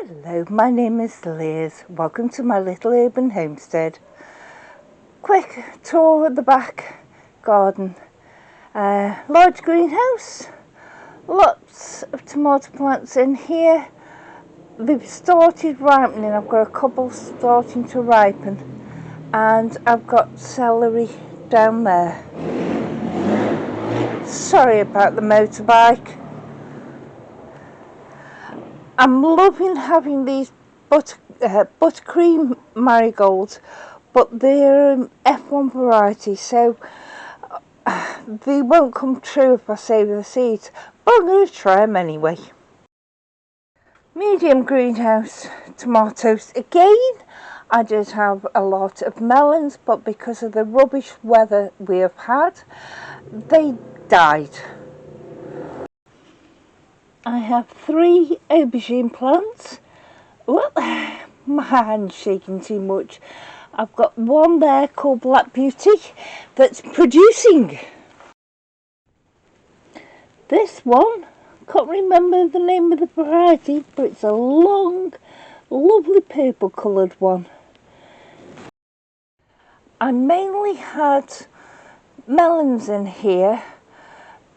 Hello, my name is Liz. Welcome to my little urban homestead. Quick tour of the back garden. Large greenhouse, lots of tomato plants in here. They've started ripening. I've got a couple starting to ripen, and I've got celery down there. Sorry about the motorbike. I'm loving having these buttercream marigolds, but they're F1 variety, so they won't come true if I save the seeds, but I'm going to try them anyway. Medium greenhouse tomatoes again. I did have a lot of melons, but because of the rubbish weather we have had, they died. I have 3 aubergine plants. Well, my hand's shaking too much. I've got one there called Black Beauty that's producing. This one, can't remember the name of the variety, but it's a long, lovely purple coloured one. I mainly had melons in here,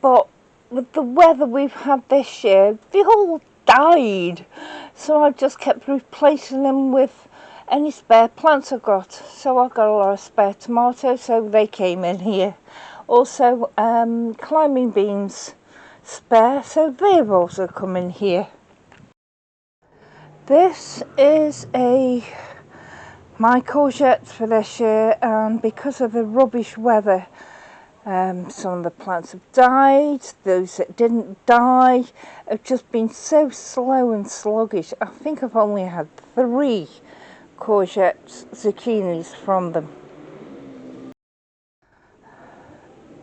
but with the weather we've had this year, they all died. So I've just kept replacing them with any spare plants I've got. So I've got a lot of spare tomatoes, so they came in here. Also, climbing beans spare, so they've also come in here. This is my courgettes for this year, and because of the rubbish weather, some of the plants have died. Those that didn't die have just been so slow and sluggish. I think I've only had 3 courgettes, zucchinis from them.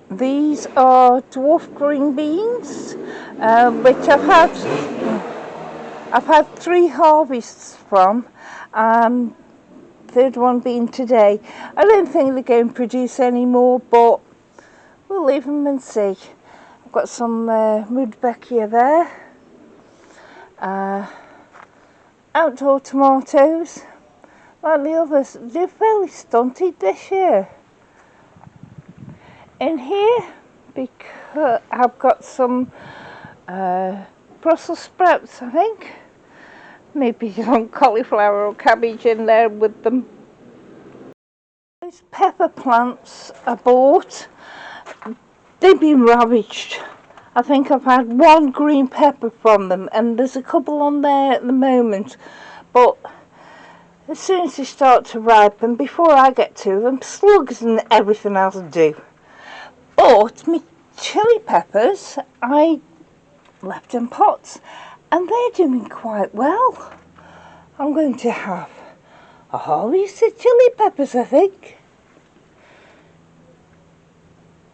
These are dwarf green beans, which I've had 3 harvests from. Third one being today. I don't think they're going to produce any more, but we'll leave them and see. I've got some Rudbeckia there. Outdoor tomatoes. Like the others, they're fairly stunted this year. In here, because I've got some Brussels sprouts, I think. Maybe some cauliflower or cabbage in there with them. Those pepper plants I bought, they've been ravaged. I think I've had 1 green pepper from them, and there's a couple on there at the moment, but as soon as they start to ripen, before I get to them, slugs and everything else do. But my chili peppers, I left in pots, and they're doing quite well. I'm going to have a harvest of chili peppers, I think.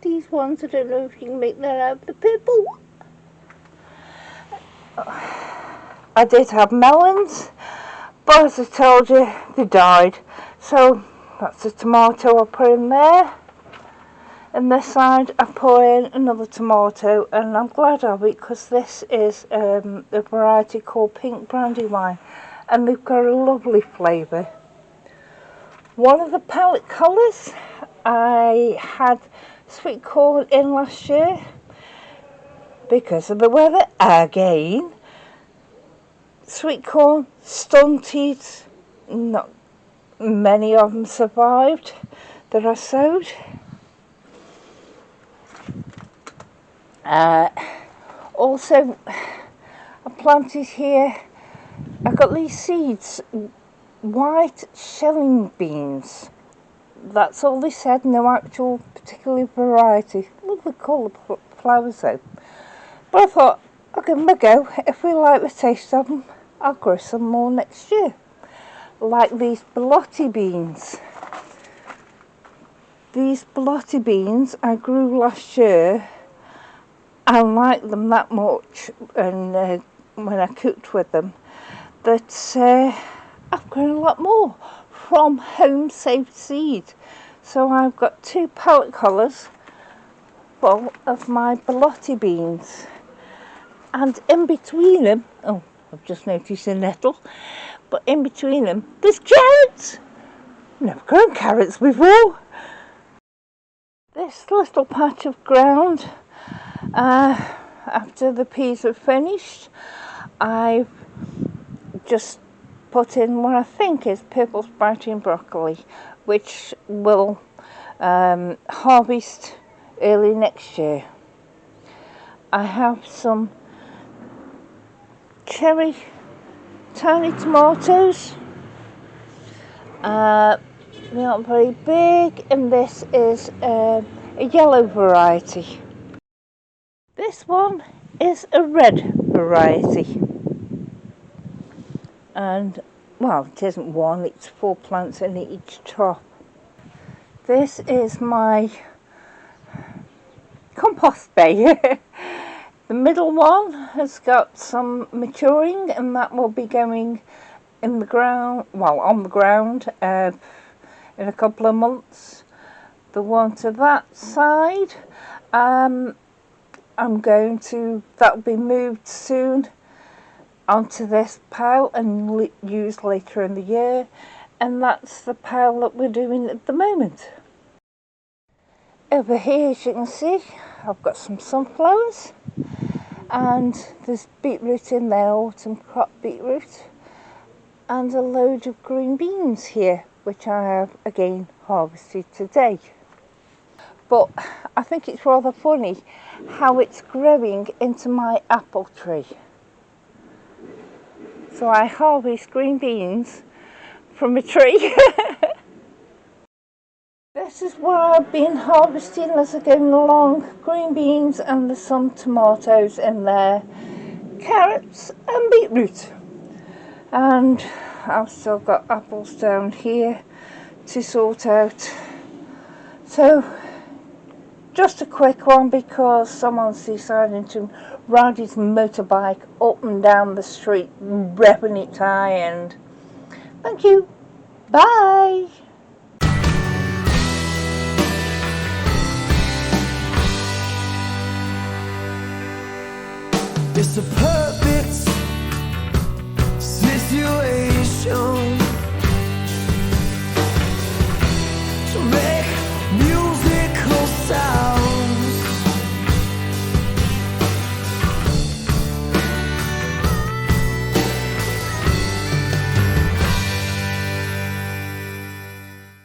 These ones, I don't know if you can make that out of the purple. I did have melons, but as I told you, they died. So that's a tomato I put in there. And this side I put in another tomato, and I'm glad of it because this is a variety called Pink Brandywine, and they've got a lovely flavour. One of the palette colours, I had sweet corn in last year. Because of the weather, again, sweet corn stunted. Not many of them survived that I sowed. Also, I planted here, I got these seeds, white shelling beans. That's all they said, no actual particular variety. Lovely colour flowers though. But I thought, I'll give them a go. If we like the taste of them, I'll grow some more next year. Like these ballotti beans. These ballotti beans I grew last year. I liked them that much, and when I cooked with them, that I've grown a lot more from home saved seed. So I've got 2 palette colours full of my ballotti beans, and in between them, oh, I've just noticed a nettle, but in between them there's carrots. Never grown carrots before. This little patch of ground, after the peas are finished, I've just put in what I think is purple sprouting broccoli, which will harvest early next year. I have some cherry tiny tomatoes. They aren't very big, and this is a yellow variety. This one is a red variety. And, well, it isn't one, it's 4 plants in each top. This is my compost bay. The middle one has got some maturing, and that will be going in the ground, well, on the ground in a couple of months. The one to that side, that'll be moved soon onto this pile and used later in the year, and that's the pile that we're doing at the moment. Over here, as you can see, I've got some sunflowers, and there's beetroot in there, autumn crop beetroot, and a load of green beans here, which I have again harvested today. But I think it's rather funny how it's growing into my apple tree. So I harvest green beans from a tree. This is what I've been harvesting as I'm going along. Green beans, and there's some tomatoes in there, carrots and beetroot. And I've still got apples down here to sort out. So just a quick one, because someone's deciding to ride his motorbike up and down the street, revving it high, and thank you. Bye. It's a perfect situation.